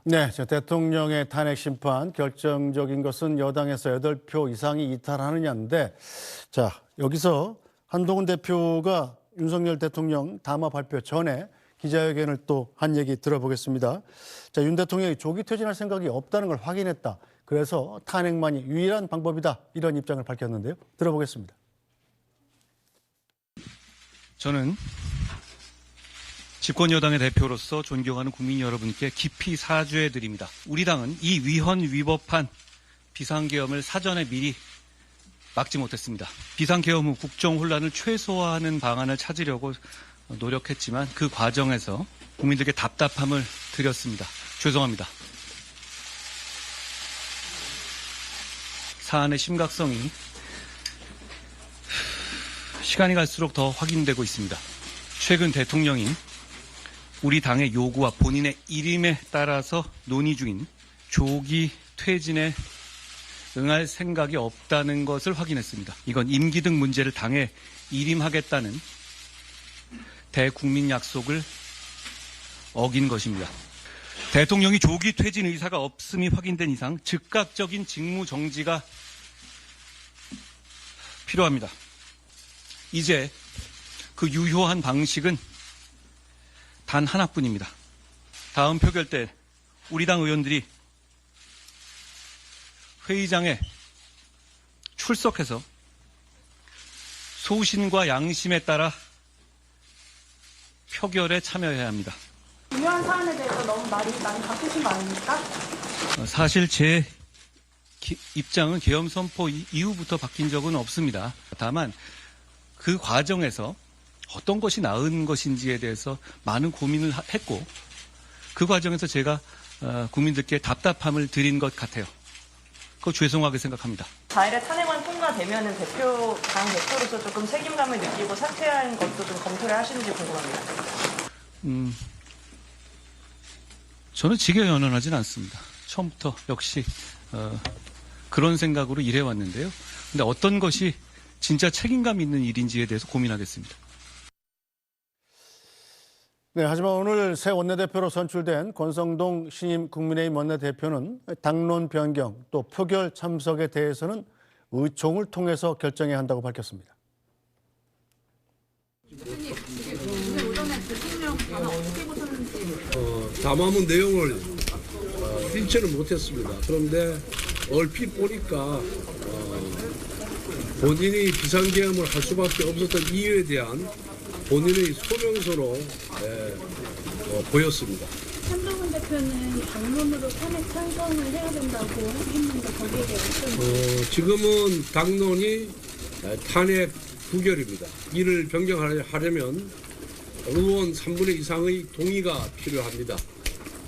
네, 대통령의 탄핵 심판 결정적인 것은 여당에서 8표 이상이 이탈하느냐인데, 자, 여기서 한동훈 대표가 윤석열 대통령 담화 발표 전에 기자회견을 또 한 얘기 들어보겠습니다. 자, 윤 대통령이 조기 퇴진할 생각이 없다는 걸 확인했다. 그래서 탄핵만이 유일한 방법이다. 이런 입장을 밝혔는데요. 들어보겠습니다. 저는 집권 여당의 대표로서 존경하는 국민 여러분께 깊이 사죄해 드립니다. 우리 당은 이 위헌 위법한 비상계엄을 사전에 미리 막지 못했습니다. 비상계엄 후 국정 혼란을 최소화하는 방안을 찾으려고 노력했지만 그 과정에서 국민들께 답답함을 드렸습니다. 죄송합니다. 사안의 심각성이 시간이 갈수록 더 확인되고 있습니다. 최근 대통령이 우리 당의 요구와 본인의 일임에 따라서 논의 중인 조기 퇴진에 응할 생각이 없다는 것을 확인했습니다. 이건 임기 등 문제를 당에 일임하겠다는 대국민 약속을 어긴 것입니다. 대통령이 조기 퇴진 의사가 없음이 확인된 이상 즉각적인 직무 정지가 필요합니다. 이제 그 유효한 방식은 단 하나뿐입니다. 다음 표결 때 우리 당 의원들이 회의장에 출석해서 소신과 양심에 따라 표결에 참여해야 합니다. 중요한 사안에 대해서 너무 많이 바꾸신 거 아닙니까? 사실 제 입장은 계엄 선포 이후부터 바뀐 적은 없습니다. 다만 그 과정에서 어떤 것이 나은 것인지에 대해서 많은 고민을 했고 그 과정에서 제가 국민들께 답답함을 드린 것 같아요. 그거 죄송하게 생각합니다. 4일에 탄핵안 통과되면 당 대표로서 조금 책임감을 느끼고 사퇴하는 것도 좀 검토를 하시는지 궁금합니다. 저는 직에 연연하진 않습니다. 처음부터 역시 그런 생각으로 일해왔는데요. 근데 어떤 것이 진짜 책임감 있는 일인지에 대해서 고민하겠습니다. 네, 하지만 오늘 새 원내대표로 선출된 권성동 신임 국민의힘 원내대표는 당론 변경 또 표결 참석에 대해서는 의총을 통해서 결정해야 한다고 밝혔습니다. 담화문 내용을 읽지는 못했습니다. 그런데 얼핏 보니까 본인이 비상계엄을 할 수밖에 없었던 이유에 대한 본인의 소명서로 보였습니다. 한동훈 대표는 당론으로 탄핵 찬성을 해야 된다고 했는데 거기에 대해 지금은 당론이 탄핵 부결입니다. 이를 변경하려면 의원 3분의 이상의 동의가 필요합니다.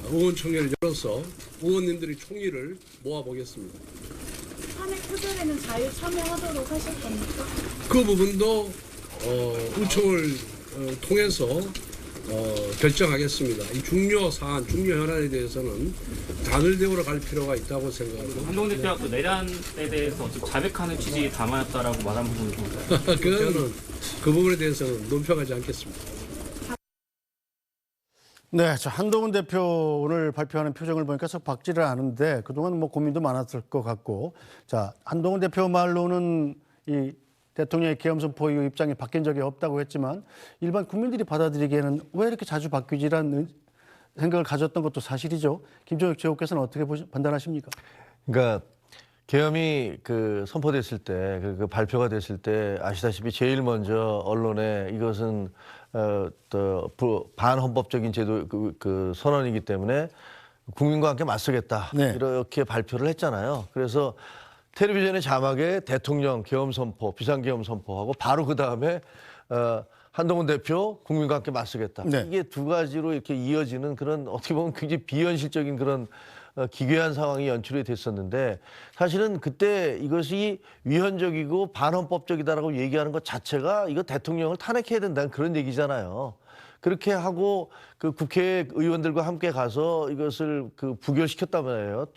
의원총회를 열어서 의원님들의 총의를 모아보겠습니다. 탄핵 표결에는 자유 참여하도록 하실 겁니까? 그 부분도 의총을 통해서 결정하겠습니다. 이 중요 사안, 중요 현안에 대해서는 단일대우로 갈 필요가 있다고 생각합니다. 한동훈 대표가 그 내란에 대해서 좀 자백하는 취지 담아놨다라고 말한 부분이 그거는 그 부분에 대해서는 논평하지 않겠습니다. 네, 자, 한동훈 대표 오늘 발표하는 표정을 보니까 썩 밝지를 않은데 그동안 뭐 고민도 많았을 것 같고, 자, 한동훈 대표 말로는 이 대통령의 계엄 선포 이후 입장이 바뀐 적이 없다고 했지만 일반 국민들이 받아들이기에는 왜 이렇게 자주 바뀌지라는 생각을 가졌던 것도 사실이죠. 김종혁 최고께서는 어떻게 판단하십니까? 그러니까 계엄이 선포됐을 때, 그 발표가 됐을 때 아시다시피 제일 먼저 언론에 이것은 또 반헌법적인 제도 선언이기 때문에 국민과 함께 맞서겠다, 네. 이렇게 발표를 했잖아요. 그래서 텔레비전의 자막에 대통령 계엄 선포, 비상계엄 선포하고 바로 그 다음에 한동훈 대표 국민과 함께 맞서겠다. 네. 이게 두 가지로 이렇게 이어지는 그런 어떻게 보면 굉장히 비현실적인 그런 기괴한 상황이 연출이 됐었는데 사실은 그때 이것이 위헌적이고 반헌법적이다라고 얘기하는 것 자체가 이거 대통령을 탄핵해야 된다는 그런 얘기잖아요. 그렇게 하고 그 국회의원들과 함께 가서 이것을 부결시켰단 말이에요.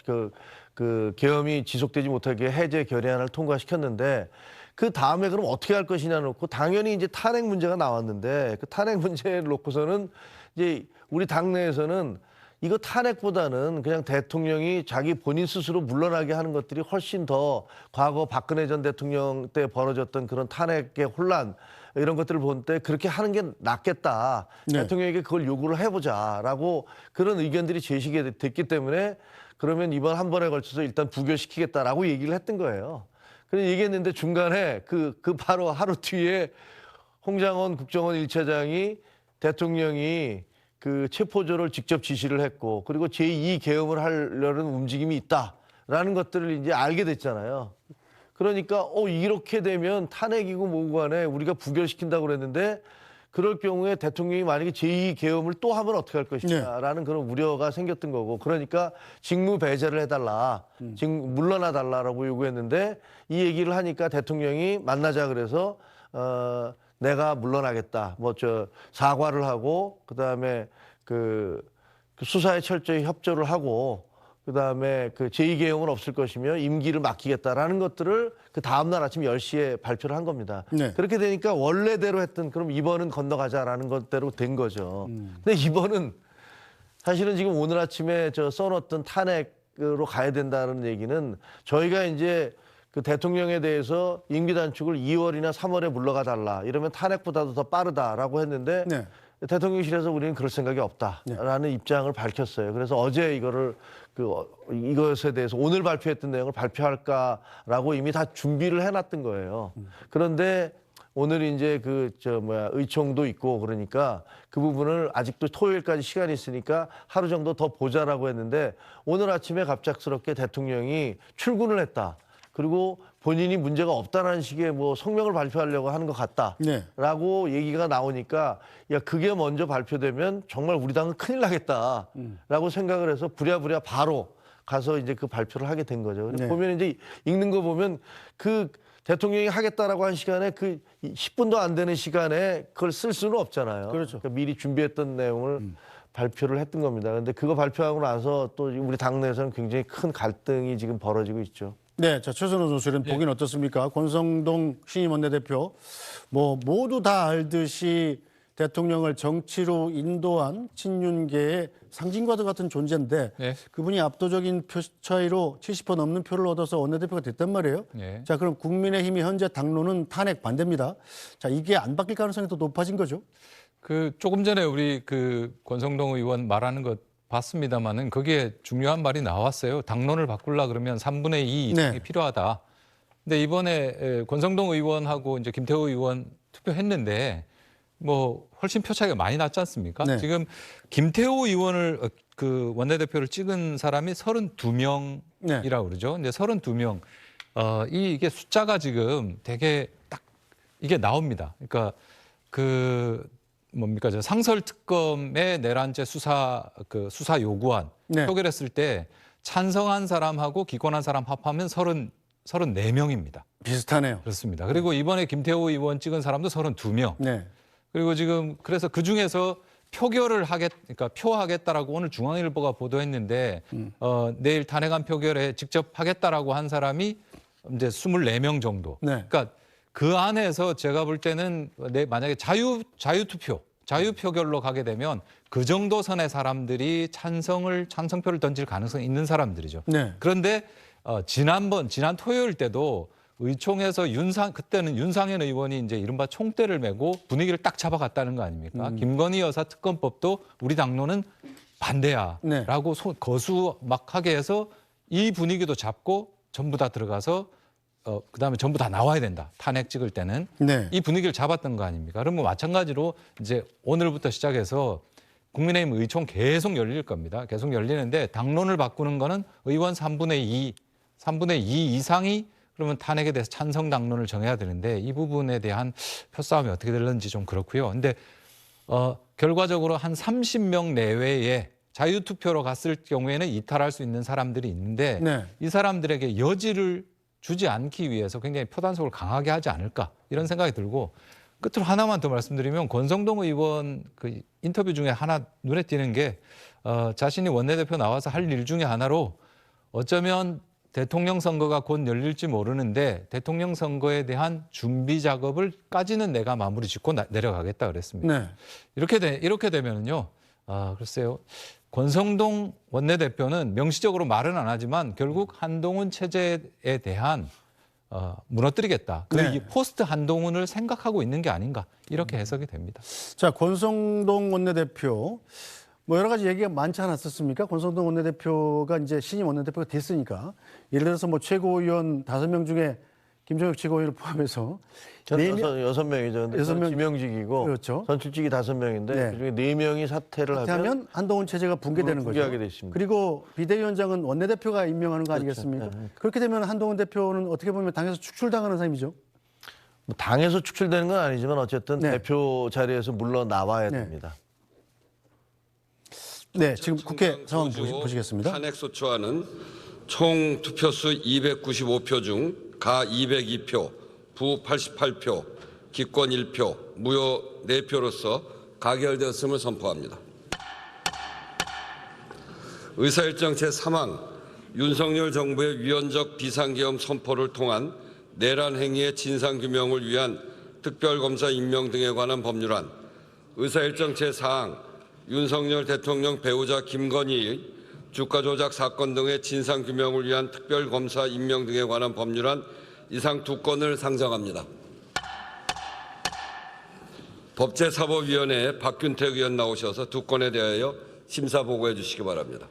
그 계엄이 지속되지 못하게 해제 결의안을 통과시켰는데 그 다음에 그럼 어떻게 할 것이냐 놓고 당연히 이제 탄핵 문제가 나왔는데 그 탄핵 문제를 놓고서는 이제 우리 당내에서는 이거 탄핵보다는 그냥 대통령이 자기 본인 스스로 물러나게 하는 것들이 훨씬 더 과거 박근혜 전 대통령 때 벌어졌던 그런 탄핵의 혼란 이런 것들을 볼 때 그렇게 하는 게 낫겠다. 네. 대통령에게 그걸 요구를 해보자라고 그런 의견들이 제시가 됐기 때문에 그러면 이번 한 번에 걸쳐서 일단 부결시키겠다라고 얘기를 했던 거예요. 그래서 얘기했는데 중간에 그 바로 하루 뒤에 홍장원 국정원 1차장이 대통령이 그 체포조를 직접 지시를 했고 그리고 제2 계엄을 하려는 움직임이 있다라는 것들을 이제 알게 됐잖아요. 그러니까 이렇게 되면 탄핵이고 뭐고 간에 우리가 부결시킨다고 그랬는데 그럴 경우에 대통령이 만약에 제2 계엄을 또 하면 어떻게 할 것이냐라는 그런 우려가 생겼던 거고 그러니까 직무 배제를 해달라, 물러나 달라라고 요구했는데 이 얘기를 하니까 대통령이 만나자 그래서 내가 물러나겠다. 사과를 하고 그다음에 그 수사에 철저히 협조를 하고 그다음에 그 제2계엄은 없을 것이며 임기를 맡기겠다라는 것들을 그 다음 날 아침 10시에 발표를 한 겁니다. 네. 그렇게 되니까 원래대로 했던 그럼 이번은 건너가자라는 것대로 된 거죠. 근데 이번은 사실은 지금 오늘 아침에 써놓던 탄핵으로 가야 된다는 얘기는 저희가 이제 그 대통령에 대해서 임기 단축을 2월이나 3월에 물러가 달라. 이러면 탄핵보다도 더 빠르다라고 했는데 네. 대통령실에서 우리는 그럴 생각이 없다라는 입장을 밝혔어요. 그래서 어제 이것에 대해서 오늘 발표했던 내용을 발표할까라고 이미 다 준비를 해놨던 거예요. 그런데 오늘 이제 의총도 있고 그러니까 그 부분을 아직도 토요일까지 시간이 있으니까 하루 정도 더 보자라고 했는데 오늘 아침에 갑작스럽게 대통령이 출근을 했다. 그리고 본인이 문제가 없다라는 식의 성명을 발표하려고 하는 것 같다라고 얘기가 나오니까 야 그게 먼저 발표되면 정말 우리 당은 큰일 나겠다라고 생각을 해서 부랴부랴 바로 가서 이제 그 발표를 하게 된 거죠. 네. 보면 이제 읽는 거 보면 그 대통령이 하겠다라고 한 시간에 그 10분도 안 되는 시간에 그걸 쓸 수는 없잖아요. 그렇죠. 그러니까 미리 준비했던 내용을 발표를 했던 겁니다. 그런데 그거 발표하고 나서 또 우리 당내에서는 굉장히 큰 갈등이 지금 벌어지고 있죠. 네, 자 최선호 선수는 보긴 어떻습니까? 권성동 신임 원내대표 모두 다 알듯이 대통령을 정치로 인도한 친윤계의 상징과도 같은 존재인데 네. 그분이 압도적인 표 차이로 70% 넘는 표를 얻어서 원내대표가 됐단 말이에요. 네. 자 그럼 국민의힘이 현재 당론은 탄핵 반대입니다. 자 이게 안 바뀔 가능성이 더 높아진 거죠? 조금 전에 우리 권성동 의원 말하는 것 봤습니다만은 거기에 중요한 말이 나왔어요. 당론을 바꾸려 그러면 3분의 2 이상이 네. 필요하다. 근데 이번에 권성동 의원하고 이제 김태호 의원 투표했는데 훨씬 표 차이가 많이 났지 않습니까? 네. 지금 김태호 의원을 그 원내대표를 찍은 사람이 32명이라고 네. 그러죠. 근데 32명. 이게 숫자가 지금 되게 딱 이게 나옵니다. 그러니까 저 상설특검의 내란죄 수사 요구안 네. 표결했을 때 찬성한 사람하고 기권한 사람 합하면 34명입니다. 비슷하네요. 그렇습니다. 그리고 이번에 김태호 의원 찍은 사람도 32명. 네. 그리고 지금 그래서 그 중에서 그러니까 표하겠다라고 오늘 중앙일보가 보도했는데 내일 탄핵안 표결에 직접 하겠다라고 한 사람이 이제 24명 정도. 네. 그러니까 그 안에서 제가 볼 때는 만약에 자유표결로 가게 되면 그 정도 선의 사람들이 찬성표를 던질 가능성이 있는 사람들이죠. 네. 그런데 지난 토요일 때도 의총에서 그때는 윤상현 의원이 이제 이른바 총대를 메고 분위기를 딱 잡아갔다는 거 아닙니까? 김건희 여사 특검법도 우리 당론은 반대야라고 거수 막 하게 해서 이 분위기도 잡고 전부 다 들어가서 그다음에 전부 다 나와야 된다. 탄핵 찍을 때는 네. 이 분위기를 잡았던 거 아닙니까? 그러면 마찬가지로 이제 오늘부터 시작해서 국민의힘 의총 계속 열릴 겁니다. 계속 열리는데 당론을 바꾸는 거는 의원 3분의 2 이상이 그러면 탄핵에 대해서 찬성 당론을 정해야 되는데 이 부분에 대한 표싸움이 어떻게 될는지 좀 그렇고요. 근데 결과적으로 한 30명 내외에 자유투표로 갔을 경우에는 이탈할 수 있는 사람들이 있는데 네. 이 사람들에게 여지를 주지 않기 위해서 굉장히 표단속을 강하게 하지 않을까 이런 생각이 들고 끝으로 하나만 더 말씀드리면 권성동 의원 그 인터뷰 중에 하나 눈에 띄는 게 자신이 원내대표 나와서 할 일 중에 하나로 어쩌면 대통령 선거가 곧 열릴지 모르는데 대통령 선거에 대한 준비 작업을까지는 내가 마무리 짓고 내려가겠다 그랬습니다. 네. 이렇게 되면은요. 글쎄요. 권성동 원내대표는 명시적으로 말은 안 하지만 결국 한동훈 체제에 대한 무너뜨리겠다. 네. 이 포스트 한동훈을 생각하고 있는 게 아닌가 이렇게 해석이 됩니다. 자, 권성동 원내대표 뭐 여러 가지 얘기가 많지 않았었습니까? 권성동 원내대표가 이제 신임 원내대표가 됐으니까 예를 들어서 뭐 최고위원 5명 중에 김종혁 최고위원을 포함해서 저는 4명 6명이죠. 근데 여섯 명. 지명직이고 그렇죠. 선출직이 5명인데 네. 그중에 4명이 사퇴를 하면 하면 한동훈 체제가 붕괴되는 거죠. 붕괴하게 됐습니다. 그리고 비대위원장은 원내대표가 임명하는 거 아니겠습니까? 네. 그렇게 되면 한동훈 대표는 어떻게 보면 당에서 축출당하는 셈이죠. 뭐 당에서 축출되는 건 아니지만 어쨌든 네. 대표 자리에서 물러나와야 네. 됩니다. 네, 지금 국회 상황 보시겠습니다. 탄핵소추안은 총 투표수 295표 중 가 202표, 부 88표, 기권 1표, 무효 4표로서 가결되었음을 선포합니다. 의사일정 제3항 윤석열 정부의 위헌적 비상계엄 선포를 통한 내란 행위의 진상규명을 위한 특별검사 임명 등에 관한 법률안, 의사일정 제4항 윤석열 대통령 배우자 김건희의 주가 조작 사건 등의 진상규명을 위한 특별검사 임명 등에 관한 법률안 이상 2건을 상정합니다. 법제사법위원회에 박균택 의원 나오셔서 2건에 대하여 심사 보고해 주시기 바랍니다.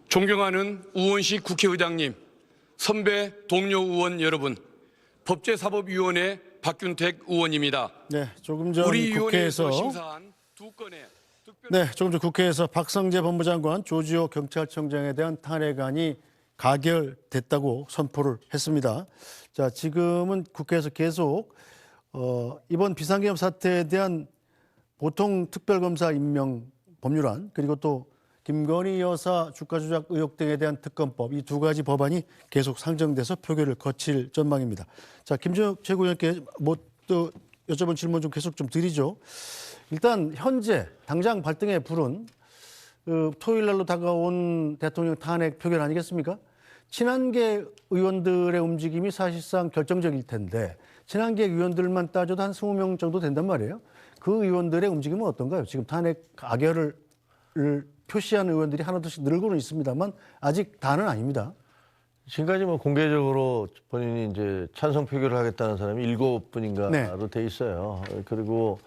존경하는 우원식 국회의장님, 선배 동료 의원 여러분, 법제사법위원회 박균택 의원입니다. 네, 조금 전 우리 국회에서 위원회에서 심사한 2건의 특별 네, 조금 전 국회에서 박성재 법무장관 조지호 경찰청장에 대한 탄핵안이 가결됐다고 선포를 했습니다. 자, 지금은 국회에서 계속 이번 비상계엄 사태에 대한 보통 특별검사 임명 법률안 그리고 또 김건희 여사 주가 조작 의혹 등에 대한 특검법 이 2가지 법안이 계속 상정돼서 표결을 거칠 전망입니다. 자, 김종혁 최고위원께 뭐 또 여쭤본 질문 좀 계속 좀 드리죠. 일단 현재 당장 발등에 불은 토요일 날로 다가온 대통령 탄핵 표결 아니겠습니까? 친한계 의원들의 움직임이 사실상 결정적일 텐데 친한계 의원들만 따져도 한 20명 정도 된단 말이에요. 그 의원들의 움직임은 어떤가요? 지금 탄핵 가결을 표시한 의원들이 하나둘씩 늘고는 있습니다만 아직 다는 아닙니다. 지금까지 뭐 공개적으로 본인이 이제 찬성 표결을 하겠다는 사람이 7분인가로 네. 돼 있어요. 그리고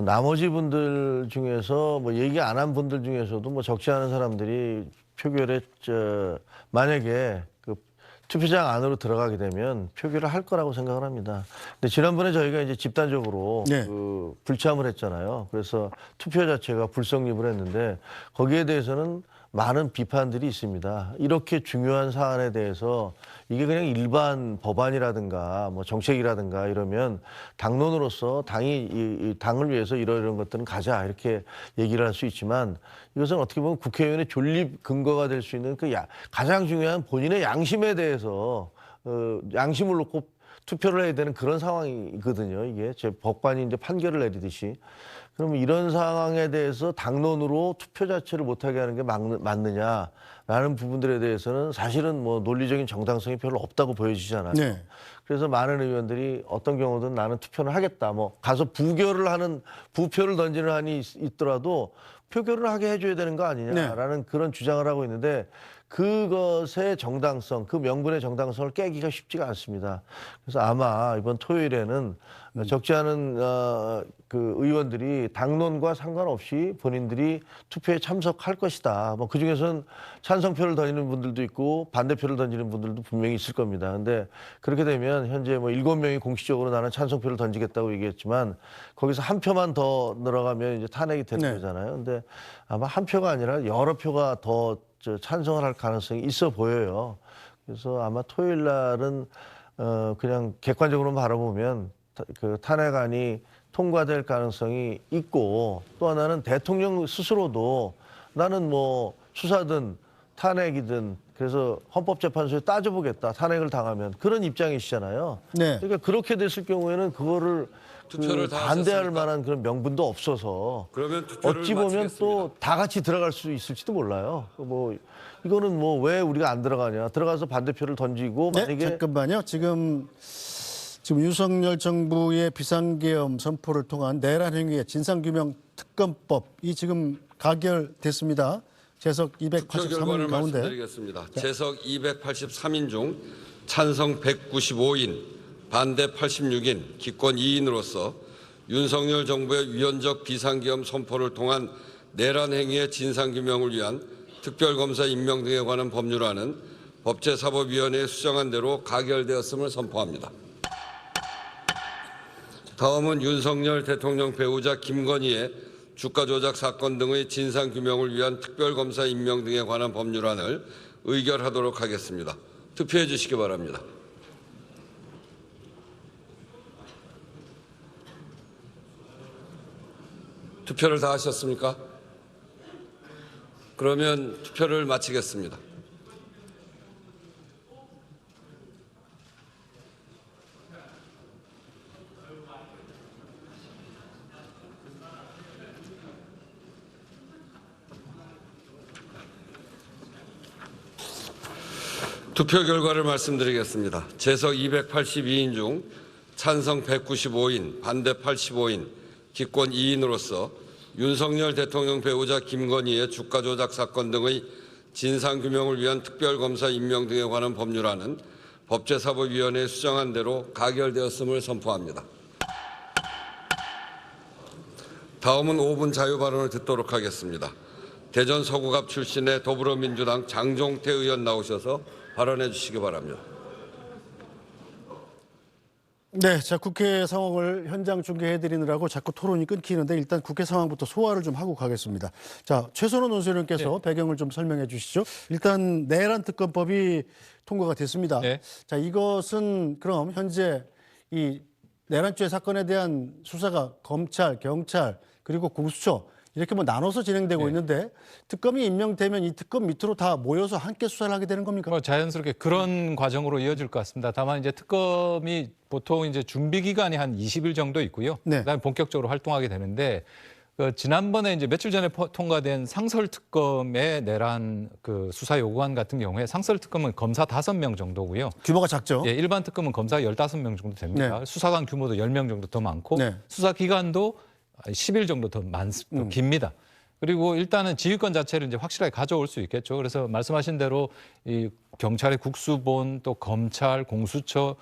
나머지 분들 중에서 뭐 얘기 안 한 분들 중에서도 뭐 적지 않은 사람들이 표결에 만약에 그 투표장 안으로 들어가게 되면 표결을 할 거라고 생각을 합니다. 근데 지난번에 저희가 이제 집단적으로 네. 그 불참을 했잖아요. 그래서 투표 자체가 불성립을 했는데 거기에 대해서는 많은 비판들이 있습니다. 이렇게 중요한 사안에 대해서 이게 그냥 일반 법안이라든가 뭐 정책이라든가 이러면 당론으로서 당이 이 당을 위해서 이런 것들은 가자 이렇게 얘기를 할 수 있지만 이것은 어떻게 보면 국회의원의 존립 근거가 될 수 있는 그 가장 중요한 본인의 양심에 대해서 양심을 놓고 투표를 해야 되는 그런 상황이거든요. 이게 제 법관이 이제 판결을 내리듯이. 그러면 이런 상황에 대해서 당론으로 투표 자체를 못하게 하는 게 맞느냐라는 부분들에 대해서는 사실은 뭐 논리적인 정당성이 별로 없다고 보여지잖아요. 네. 그래서 많은 의원들이 어떤 경우든 나는 투표를 하겠다. 뭐 가서 부표를 던지는 한이 있더라도 표결을 하게 해줘야 되는 거 아니냐라는 그런 주장을 하고 있는데 그것의 정당성, 그 명분의 정당성을 깨기가 쉽지가 않습니다. 그래서 아마 이번 토요일에는 적지 않은 그 의원들이 당론과 상관없이 본인들이 투표에 참석할 것이다. 뭐 그중에서는 찬성표를 던지는 분들도 있고 반대표를 던지는 분들도 분명히 있을 겁니다. 근데 그렇게 되면 현재 뭐 7명이 공식적으로 나는 찬성표를 던지겠다고 얘기했지만 거기서 한 표만 더 늘어가면 이제 탄핵이 되는 네. 거잖아요. 근데 아마 한 표가 아니라 여러 표가 더 찬성을 할 가능성이 있어 보여요. 그래서 아마 토요일 날은 그냥 객관적으로 바라보면 그 탄핵안이 통과될 가능성이 있고 또 하나는 대통령 스스로도 나는 뭐 수사든 탄핵이든 그래서 헌법재판소에 따져보겠다. 탄핵을 당하면 그런 입장이시잖아요. 네. 그러니까 그렇게 됐을 경우에는 그거를 투표를 다 반대할 하셨습니까? 만한 그런 명분도 없어서 그러면 투표를 어찌 보면 마치겠습니다. 또 다 같이 들어갈 수 있을지도 몰라요. 뭐 이거는 뭐 왜 우리가 안 들어가냐. 들어가서 반대표를 던지고 네, 만약에 잠깐만요. 지금 윤석열 정부의 비상계엄 선포를 통한 내란 행위의 진상규명 특검법이 지금 가결됐습니다. 재석 투표 283명 결과를 가운데 말씀드리겠습니다. 재석 283인 중 찬성 195인, 반대 86인, 기권 2인으로서 윤석열 정부의 위헌적 비상계엄 선포를 통한 내란 행위의 진상규명을 위한 특별검사 임명 등에 관한 법률안은 법제사법위원회에 수정한 대로 가결되었음을 선포합니다. 다음은 윤석열 대통령 배우자 김건희의 주가 조작 사건 등의 진상규명을 위한 특별검사 임명 등에 관한 법률안을 의결하도록 하겠습니다. 투표해 주시기 바랍니다. 투표를 다 하셨습니까? 그러면 투표를 마치겠습니다. 투표 결과를 말씀드리겠습니다. 재석 282인 중 찬성 195인, 반대 85인, 기권 2인으로서 윤석열 대통령 배우자 김건희의 주가 조작 사건 등의 진상규명을 위한 특별검사 임명 등에 관한 법률안은 법제사법위원회에 수정한 대로 가결되었음을 선포합니다. 다음은 5분 자유발언을 듣도록 하겠습니다. 대전 서구갑 출신의 더불어민주당 장종태 의원 나오셔서 발언해 주시기 바랍니다. 네, 자 국회 상황을 현장 중계해드리느라고 자꾸 토론이 끊기는데 일단 국회 상황부터 소화를 좀 하고 가겠습니다. 자 최선호 논설위원께서 배경을 좀 설명해 주시죠. 일단 내란 특검법이 통과가 됐습니다. 네. 자 이것은 그럼 현재 이 내란죄 사건에 대한 수사가 검찰, 경찰 그리고 공수처 이렇게 뭐 나눠서 진행되고 있는데 특검이 임명되면 이 특검 밑으로 다 모여서 함께 수사를 하게 되는 겁니까? 뭐 자연스럽게 그런 과정으로 이어질 것 같습니다. 다만 이제 특검이 보통 이제 준비 기간이 한 20일 정도 있고요. 네. 그다음에 본격적으로 활동하게 되는데 지난번에 이제 며칠 전에 통과된 상설특검의 내란 그 수사 요구안 같은 경우에 상설특검은 검사 5명 정도고요. 규모가 작죠. 예, 일반 특검은 검사 15명 정도 됩니다. 네. 수사관 규모도 10명 정도 더 많고 네. 수사 기간도 10일 정도 더 깁니다. 그리고 일단은 지휘권 자체를 이제 확실하게 가져올 수 있겠죠. 그래서 말씀하신 대로 이 경찰의 국수본 또 검찰, 공수처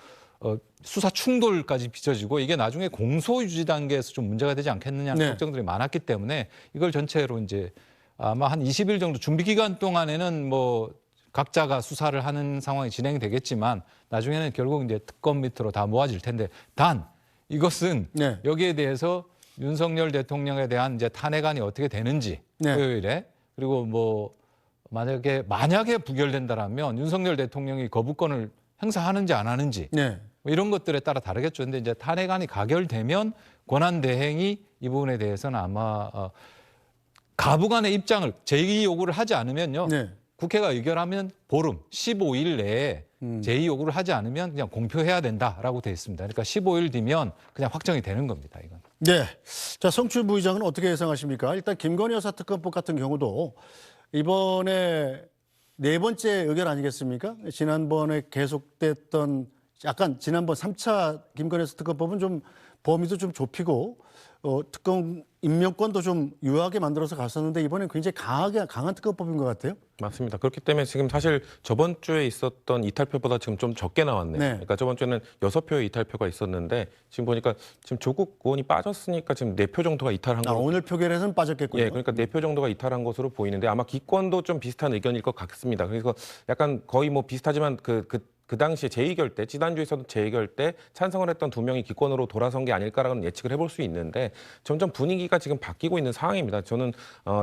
수사 충돌까지 빚어지고 이게 나중에 공소 유지 단계에서 좀 문제가 되지 않겠느냐는 네. 걱정들이 많았기 때문에 이걸 전체로 이제 아마 한 20일 정도 준비 기간 동안에는 뭐 각자가 수사를 하는 상황이 진행되겠지만 나중에는 결국 이제 특검 밑으로 다 모아질 텐데 단 이것은 네. 여기에 대해서 윤석열 대통령에 대한 이제 탄핵안이 어떻게 되는지 네. 토요일에 그리고 뭐 만약에 부결된다라면 윤석열 대통령이 거부권을 행사하는지 안 하는지 네. 뭐 이런 것들에 따라 다르겠죠. 근데 이제 탄핵안이 가결되면 권한 대행이 이 부분에 대해서는 아마 가부간의 입장을 제의 요구를 하지 않으면요. 네. 국회가 의결하면 보름 15일 내에 제의 요구를 하지 않으면 그냥 공표해야 된다라고 돼 있습니다. 그러니까 15일 뒤면 그냥 확정이 되는 겁니다. 이건. 네. 자, 성추 부의장은 어떻게 예상하십니까? 일단 김건희 여사 특검법 같은 경우도 이번에 4번째 의결 아니겠습니까? 지난번에 계속됐던 약간 지난번 3차 김건희 여사 특검법은 좀 범위도 좀 좁히고 특검 임명권도 좀 유하게 만들어서 갔었는데 이번엔 굉장히 강한 특검법인 것 같아요. 맞습니다. 그렇기 때문에 지금 사실 저번 주에 있었던 이탈표보다 지금 좀 적게 나왔네요. 네. 그러니까 저번 주에는 6표의 이탈표가 있었는데 지금 보니까 지금 조국 의원이 빠졌으니까 지금 4표 정도가 이탈한 걸로. 오늘 표결에서는 빠졌겠군요. 예, 그러니까 4표 정도가 이탈한 것으로 보이는데 아마 기권도 좀 비슷한 의견일 것 같습니다. 그래서 약간 거의 뭐 비슷하지만 그 그 당시에 제2결 때, 지난주에서도 제2결 때 찬성을 했던 2명이 기권으로 돌아선 게 아닐까라는 예측을 해볼 수 있는데 점점 분위기가 지금 바뀌고 있는 상황입니다. 저는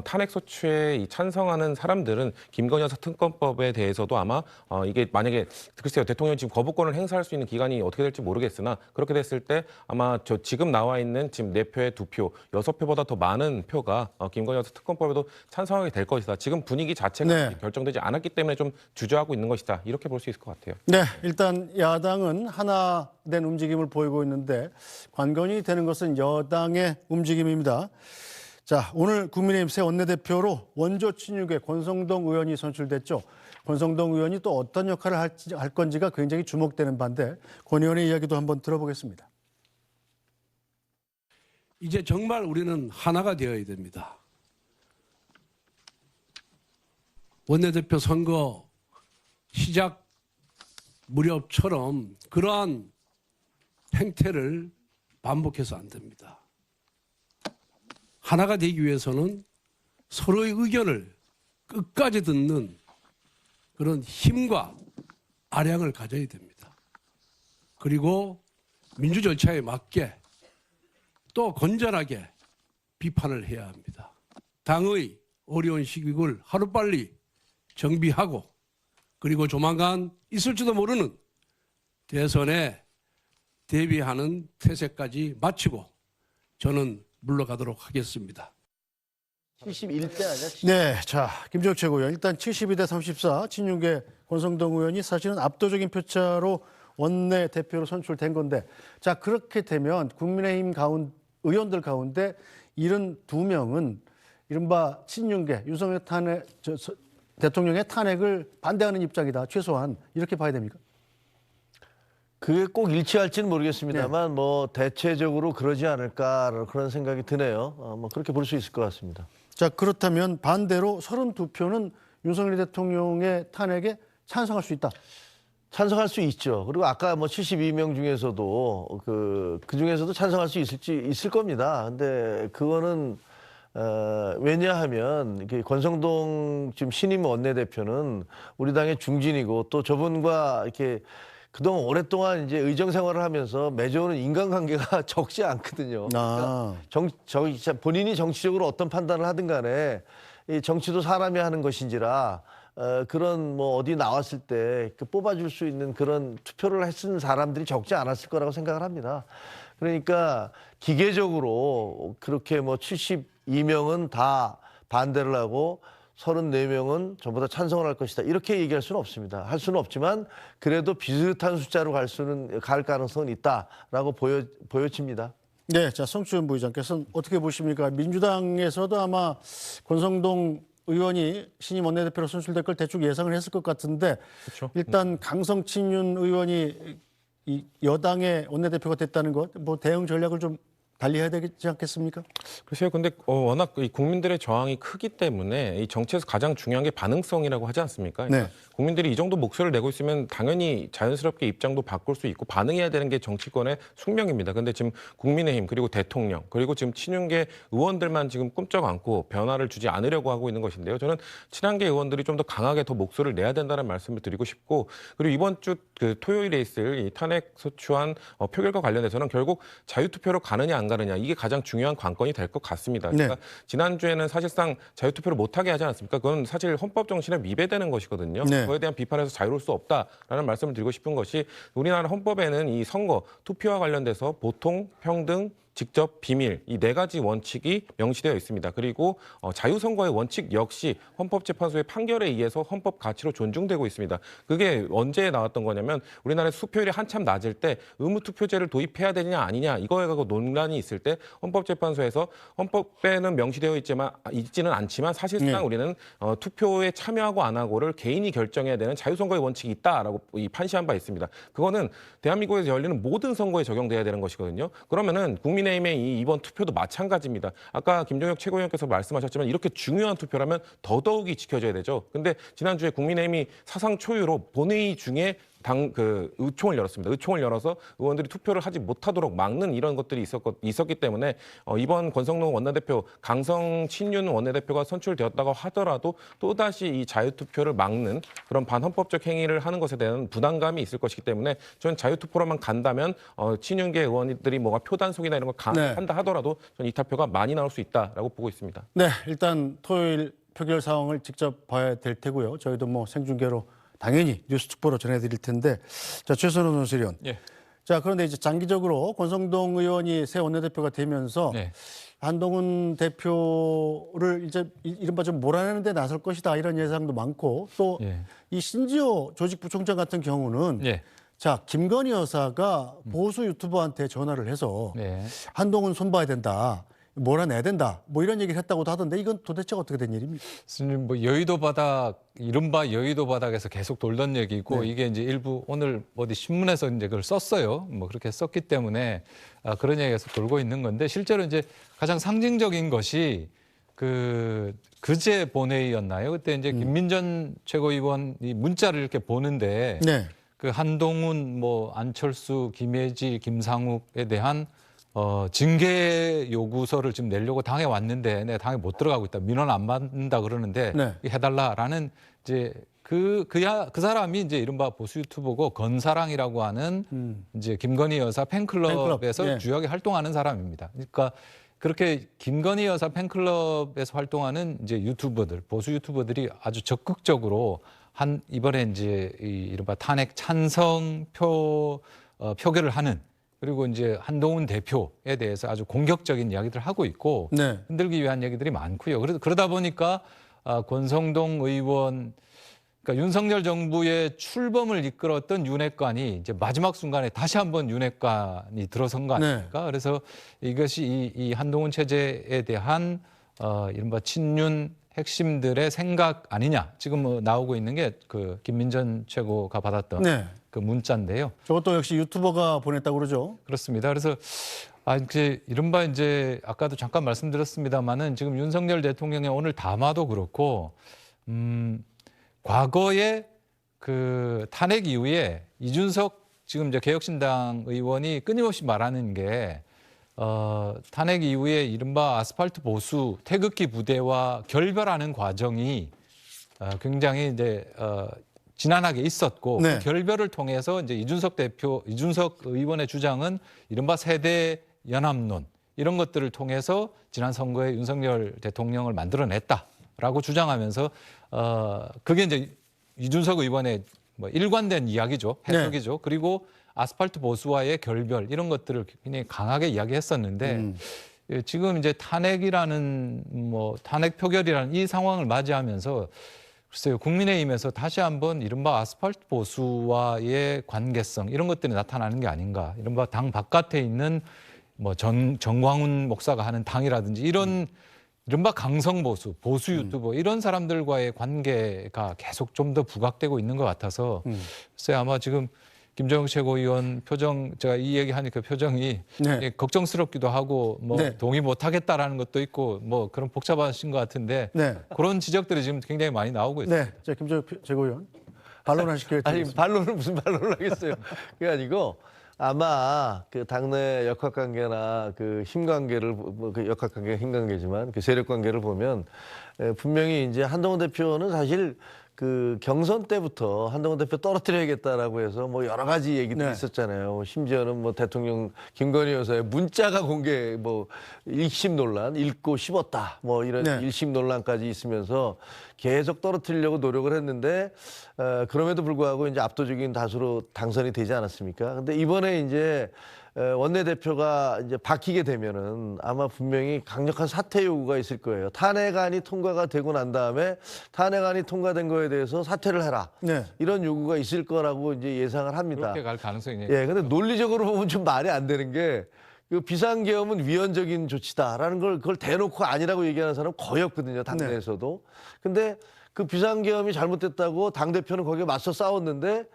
탄핵소추에 이 찬성하는 사람들은 김건희 여사 특검법에 대해서도 아마 이게 만약에 글쎄요 대통령이 지금 거부권을 행사할 수 있는 기간이 어떻게 될지 모르겠으나 그렇게 됐을 때 아마 저 지금 나와 있는 지금 4표에 2표, 6표보다 더 많은 표가 김건희 여사 특검법에도 찬성하게 될 것이다. 지금 분위기 자체가 네. 결정되지 않았기 때문에 좀 주저하고 있는 것이다. 이렇게 볼 수 있을 것 같아요. 네, 일단 야당은 하나 된 움직임을 보이고 있는데 관건이 되는 것은 여당의 움직임입니다. 자, 오늘 국민의힘 새 원내대표로 원조 친윤계 권성동 의원이 선출됐죠. 권성동 의원이 또 어떤 역할을 할 건지가 굉장히 주목되는 반대 권 의원의 이야기도 한번 들어보겠습니다. 이제 정말 우리는 하나가 되어야 됩니다. 원내대표 선거 시작 무렵처럼 그러한 행태를 반복해서 안 됩니다. 하나가 되기 위해서는 서로의 의견을 끝까지 듣는 그런 힘과 아량을 가져야 됩니다. 그리고 민주 절차에 맞게 또 건전하게 비판을 해야 합니다. 당의 어려운 시국을 하루빨리 정비하고 그리고 조만간 있을지도 모르는 대선에 대비하는 태세까지 마치고 저는 물러가도록 하겠습니다. 71대 아니야? 네, 자, 김재욱 최고위원. 일단 72대 34 친윤계 권성동 의원이 사실은 압도적인 표차로 원내대표로 선출된 건데 자, 그렇게 되면 국민의힘 의원들 가운데 72명은 이른바 친윤계 윤석열 대통령의 탄핵을 반대하는 입장이다. 최소한 이렇게 봐야 됩니까? 그게 꼭 일치할지는 모르겠습니다만 뭐 대체적으로 그러지 않을까 그런 생각이 드네요. 뭐 그렇게 볼 수 있을 것 같습니다. 자, 그렇다면 반대로 32표는 윤석열 대통령의 탄핵에 찬성할 수 있다. 찬성할 수 있죠. 그리고 아까 뭐 72명 중에서도 그 중에서도 찬성할 수 있을 겁니다. 근데 그거는 왜냐하면 이게 권성동 지금 신임 원내대표는 우리 당의 중진이고 또 저분과 이렇게 그동안 오랫동안 이제 의정 생활을 하면서 맺어오는 인간관계가 적지 않거든요. 그러니까 본인이 정치적으로 어떤 판단을 하든 간에 이 정치도 사람이 하는 것인지라 그런 뭐 어디 나왔을 때 뽑아줄 수 있는 그런 투표를 했은 사람들이 적지 않았을 거라고 생각을 합니다. 그러니까 기계적으로 그렇게 뭐 72명은 다 반대를 하고 34명은 전부 다 찬성을 할 것이다. 이렇게 얘기할 수는 없습니다. 할 수는 없지만 그래도 비슷한 숫자로 갈 가능성은 있다라고 보여집니다. 네, 자, 성추현 부의장께서는 어떻게 보십니까? 민주당에서도 아마 권성동 의원이 신임 원내대표로 선출될 걸 대충 예상을 했을 것 같은데 그렇죠. 일단 강성친윤 의원이 이 여당의 원내대표가 됐다는 것, 뭐 대응 전략을 좀 달리해야 되지 않겠습니까? 글쎄요. 근데 워낙 이 국민들의 저항이 크기 때문에 이 정치에서 가장 중요한 게 반응성이라고 하지 않습니까? 그러니까 네. 국민들이 이 정도 목소리를 내고 있으면 당연히 자연스럽게 입장도 바꿀 수 있고 반응해야 되는 게 정치권의 숙명입니다. 근데 지금 국민의힘 그리고 대통령 그리고 지금 친윤계 의원들만 지금 꿈쩍 않고 변화를 주지 않으려고 하고 있는 것인데요. 저는 친한계 의원들이 좀 더 강하게 더 목소리를 내야 된다는 말씀을 드리고 싶고 그리고 이번 주 그 토요일에 있을 이 탄핵 소추안 표결과 관련해서는 결국 자유투표로 가느냐 안 가느냐 이게 가장 중요한 관건이 될 것 같습니다. 그러니까 지난주에는 사실상 자유투표를 못하게 하지 않았습니까? 그건 사실 헌법 정신에 위배되는 것이거든요. 네. 그거에 대한 비판에서 자유로울 수 없다라는 말씀을 드리고 싶은 것이 우리나라 헌법에는 이 선거, 투표와 관련돼서 보통, 평등, 직접, 비밀 이 4가지 원칙이 명시되어 있습니다. 그리고 자유선거의 원칙 역시 헌법재판소의 판결에 의해서 헌법 가치로 존중되고 있습니다. 그게 언제 나왔던 거냐면 우리나라의 수표율이 한참 낮을 때 의무투표제를 도입해야 되느냐 아니냐 이거에 갖고 논란이 있을 때 헌법재판소에서 헌법에는 명시되어 있지는 않지만 사실상 우리는 투표에 참여하고 안 하고를 개인이 결정해야 되는 자유선거의 원칙이 있다라고 판시한 바 있습니다. 그거는 대한민국에서 열리는 모든 선거에 적용돼야 되는 것이거든요. 그러면은 국민의힘의 이번 투표도 마찬가지입니다. 아까 김종혁 최고위원께서 말씀하셨지만 이렇게 중요한 투표라면 더더욱이 지켜져야 되죠. 근데 지난주에 국민의힘이 사상 초유로 본회의 중에 의총을 열었습니다. 의총을 열어서 의원들이 투표를 하지 못하도록 막는 이런 것들이 있었기 때문에 이번 권성동 원내대표, 강성 친윤 원내대표가 선출되었다고 하더라도 또다시 이 자유투표를 막는 그런 반헌법적 행위를 하는 것에 대한 부담감이 있을 것이기 때문에 저는 자유투표로만 간다면 친윤계 의원들이 뭐가 표단속이나 이런 걸 네. 한다 하더라도 저는 이탈표가 많이 나올 수 있다라고 보고 있습니다. 네, 일단 토요일 표결 상황을 직접 봐야 될 테고요. 저희도 뭐 생중계로 당연히 뉴스 특보로 전해드릴 텐데, 자, 최선호 논설위원. 예. 자, 그런데 이제 장기적으로 권성동 의원이 새 원내대표가 되면서 네. 한동훈 대표를 이제 이른바 좀 몰아내는 데 나설 것이다 이런 예상도 많고 또 이 신지호 조직부총장 같은 경우는 예. 자, 김건희 여사가 보수 유튜버한테 전화를 해서 한동훈 손봐야 된다. 몰아내야 된다. 뭐 이런 얘기를 했다고도 하던데 이건 도대체 어떻게 된 일입니까? 뭐 여의도 바닥, 이른바 여의도 바닥에서 계속 돌던 얘기고 네. 이게 이제 일부 오늘 어디 신문에서 이제 그걸 썼어요. 뭐 그렇게 썼기 때문에 그런 얘기가 돌고 있는 건데 실제로 이제 가장 상징적인 것이 그제 본회의였나요? 그때 이제 김민전 최고위원이 문자를 이렇게 보는데 네. 그 한동훈, 뭐 안철수, 김혜지, 김상욱에 대한 징계 요구서를 지금 내려고 당에 왔는데 내가 당에 못 들어가고 있다. 민원 안 받는다 그러는데 네. 해달라라는 이제 그 사람이 이제 이른바 보수 유튜버고 건사랑이라고 하는 이제 김건희 여사 팬클럽에서 팬클럽. 예. 주요하게 활동하는 사람입니다. 그러니까 그렇게 김건희 여사 팬클럽에서 활동하는 이제 유튜버들, 보수 유튜버들이 아주 적극적으로 이번에 이제 이른바 탄핵 찬성 표결을 하는 그리고 이제 한동훈 대표에 대해서 아주 공격적인 이야기들을 하고 있고 네. 흔들기 위한 얘기들이 많고요. 그러다 보니까 권성동 의원, 그러니까 윤석열 정부의 출범을 이끌었던 윤핵관이 이제 마지막 순간에 다시 한번 윤핵관이 들어선 거 아닙니까? 그래서 이것이 이 한동훈 체제에 대한 이른바 친윤 핵심들의 생각 아니냐. 지금 뭐 나오고 있는 게 그 김민전 최고가 받았던 그 문자인데요. 저것도 역시 유튜버가 보냈다고 그러죠. 그렇습니다. 그래서 이제 이른바 이제 아까도 잠깐 말씀드렸습니다만은 지금 윤석열 대통령의 오늘 담화도 그렇고 과거에 그 탄핵 이후에 이준석 지금 이제 개혁신당 의원이 끊임없이 말하는 게 탄핵 이후에 이른바 아스팔트 보수 태극기 부대와 결별하는 과정이 굉장히 이제 지난하게 있었고 그 결별을 통해서 이제 이준석 의원의 주장은 이른바 세대 연합론 이런 것들을 통해서 지난 선거에 윤석열 대통령을 만들어냈다라고 주장하면서 그게 이제 이준석 의원의 뭐 일관된 이야기죠, 해석이죠. 그리고 아스팔트 보수와의 결별 이런 것들을 굉장히 강하게 이야기했었는데 지금 이제 탄핵이라는 뭐 탄핵 표결이라는 이 상황을 맞이하면서 글쎄요, 국민의힘에서 다시 한번 이른바 아스팔트 보수와의 관계성 이런 것들이 나타나는 게 아닌가. 이른바 당 바깥에 있는 뭐 정광훈 목사가 하는 당이라든지 이런 이른바 강성 보수, 보수 유튜버 이런 사람들과의 관계가 계속 좀 더 부각되고 있는 것 같아서 글쎄 아마 지금 김정욱 최고위원 표정, 제가 이 얘기하니까 표정이 걱정스럽기도 하고 뭐 동의 못하겠다라는 것도 있고 뭐 그런 복잡하신 것 같은데 그런 지적들이 지금 굉장히 많이 나오고 있습니다. 네, 자 김정욱 최고위원 반론하실 기회 아니 반론을 무슨 반론을 하겠어요. 그게 아니고 아마 그 당내 역학관계나 그 힘관계를 그 역학관계가 힘관계지만 그 세력관계를 보면 분명히 이제 한동훈 대표는 사실 그 경선 때부터 한동훈 대표 떨어뜨려야겠다라고 해서 뭐 여러 가지 얘기들이 있었잖아요. 심지어는 뭐 대통령 김건희 여사의 문자가 공개 뭐 일심 논란, 읽고 씹었다 뭐 이런 일심 논란까지 있으면서 계속 떨어뜨리려고 노력을 했는데 그럼에도 불구하고 이제 압도적인 다수로 당선이 되지 않았습니까? 근데 이번에 이제 원내대표가 이제 바뀌게 되면은 아마 분명히 강력한 사퇴 요구가 있을 거예요. 탄핵안이 통과가 되고 난 다음에 탄핵안이 통과된 거에 대해서 사퇴를 해라. 이런 요구가 있을 거라고 이제 예상을 합니다. 그렇게 갈 가능성이 예, 근데 논리적으로 보면 좀 말이 안 되는 게 그 비상계엄은 위헌적인 조치다라는 걸 그걸 대놓고 아니라고 얘기하는 사람 거의 없거든요. 당내에서도. 근데 그 비상계엄이 잘못됐다고 당대표는 거기에 맞서 싸웠는데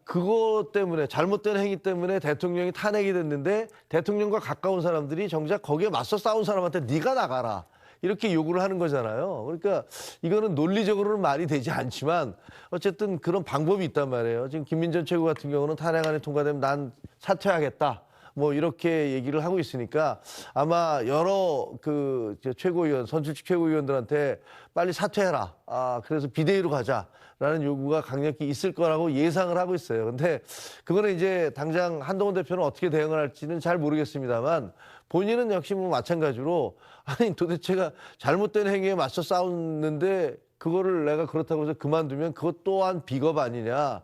그거 때문에 잘못된 행위 때문에 대통령이 탄핵이 됐는데 대통령과 가까운 사람들이 정작 거기에 맞서 싸운 사람한테 네가 나가라. 이렇게 요구를 하는 거잖아요. 그러니까 이거는 논리적으로는 말이 되지 않지만 어쨌든 그런 방법이 있단 말이에요. 지금 김민전 최고 같은 경우는 탄핵안이 통과되면 난 사퇴하겠다. 뭐 이렇게 얘기를 하고 있으니까 아마 여러 그 최고위원, 선출직 최고위원들한테 빨리 사퇴해라. 그래서 비대위로 가자라는 요구가 강력히 있을 거라고 예상을 하고 있어요. 근데 그거는 이제 당장 한동훈 대표는 어떻게 대응을 할지는 잘 모르겠습니다만 본인은 역시 뭐 마찬가지로 아니 도대체가 잘못된 행위에 맞서 싸웠는데 그거를 내가 그렇다고 해서 그만두면 그것 또한 비겁 아니냐,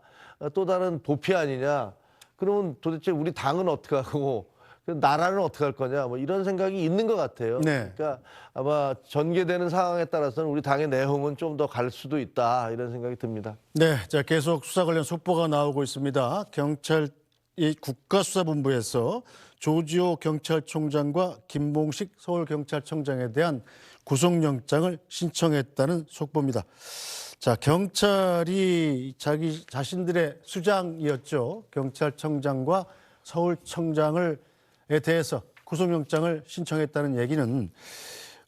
또 다른 도피 아니냐. 그러면 도대체 우리 당은 어떻게 하고 나라는 어떻게 할 거냐 뭐 이런 생각이 있는 것 같아요. 네. 그러니까 아마 전개되는 상황에 따라서는 우리 당의 내홍은 좀 더 갈 수도 있다 이런 생각이 듭니다. 네, 자 계속 수사 관련 속보가 나오고 있습니다. 경찰 국가수사본부에서 조지호 경찰총장과 김봉식 서울경찰청장에 대한 구속영장을 신청했다는 속보입니다. 자, 경찰이 자신들의 수장이었죠. 경찰청장과 서울청장에 대해서 구속영장을 신청했다는 얘기는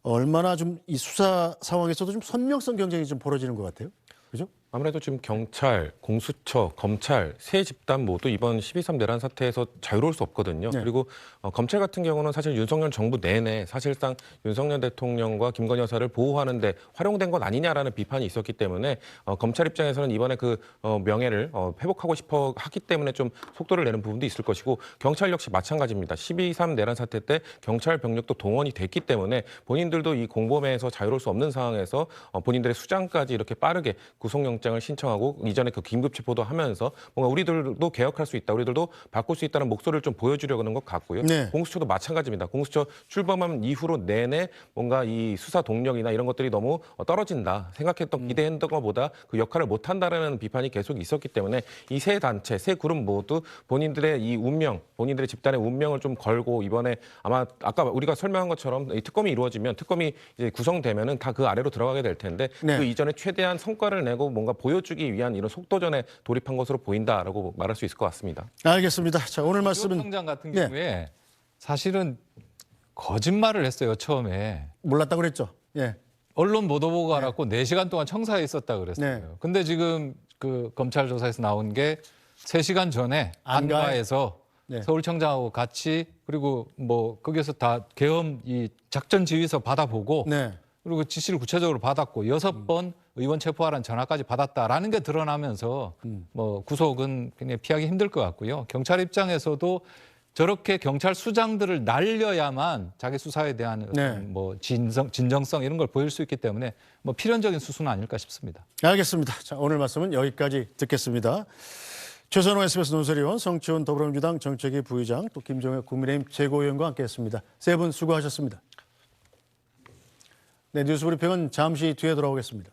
얼마나 좀 이 수사 상황에서도 좀 선명성 경쟁이 좀 벌어지는 것 같아요. 그죠? 아무래도 지금 경찰, 공수처, 검찰 세 집단 모두 이번 12.3 내란 사태에서 자유로울 수 없거든요. 네. 그리고 검찰 같은 경우는 사실 윤석열 정부 내내 사실상 윤석열 대통령과 김건희 여사를 보호하는 데 활용된 것 아니냐라는 비판이 있었기 때문에 검찰 입장에서는 이번에 그 명예를 회복하고 싶어 하기 때문에 좀 속도를 내는 부분도 있을 것이고 경찰 역시 마찬가지입니다. 12.3 내란 사태 때 경찰 병력도 동원이 됐기 때문에 본인들도 이 공범에서 자유로울 수 없는 상황에서 본인들의 수장까지 이렇게 빠르게 구속영장을 신청하고 이전에 그 긴급체포도 하면서 뭔가 우리들도 개혁할 수 있다, 우리들도 바꿀 수 있다는 목소리를 좀 보여주려고 하는 것 같고요. 네. 공수처도 마찬가지입니다. 공수처 출범한 이후로 내내 뭔가 이 수사 동력이나 이런 것들이 너무 떨어진다, 생각했던 기대했던 것보다 그 역할을 못한다라는 비판이 계속 있었기 때문에 이 세 단체, 세 그룹 모두 본인들의 이 운명, 본인들의 집단의 운명을 좀 걸고 이번에 아마 아까 우리가 설명한 것처럼 이 특검이 이루어지면 특검이 이제 구성되면은 다 그 아래로 들어가게 될 텐데 네. 그 이전에 최대한 성과를 내고 뭔가 보여주기 위한 이런 속도전에 돌입한 것으로 보인다라고 말할 수 있을 것 같습니다. 알겠습니다. 자, 오늘 말씀은 청장 같은 네. 경우에 사실은 거짓말을 했어요. 처음에 몰랐다고 그랬죠. 예. 언론 보도 보고 알았고 4시간 동안 청사에 있었다 그랬어요. 네. 근데 지금 그 검찰 조사에서 나온 게 3시간 전에 안가에? 안가에서 네. 서울청장하고 같이 그리고 뭐 거기서 다 계엄 이 작전 지휘서 받아보고 네. 그리고 지시를 구체적으로 받았고 6번 의원 체포하라는 전화까지 받았다라는 게 드러나면서 뭐 구속은 그냥 피하기 힘들 것 같고요. 경찰 입장에서도 저렇게 경찰 수장들을 날려야만 자기 수사에 대한 네. 어떤 뭐 진정성 이런 걸 보일 수 있기 때문에 뭐 필연적인 수순은 아닐까 싶습니다. 알겠습니다. 자, 오늘 말씀은 여기까지 듣겠습니다. 최선호 SBS 논설위원, 성치훈 더불어민주당 정책위 부의장, 또 김종혁 국민의힘 최고위원과 함께했습니다. 세 분 수고하셨습니다. 네, 뉴스브리핑은 잠시 뒤에 돌아오겠습니다.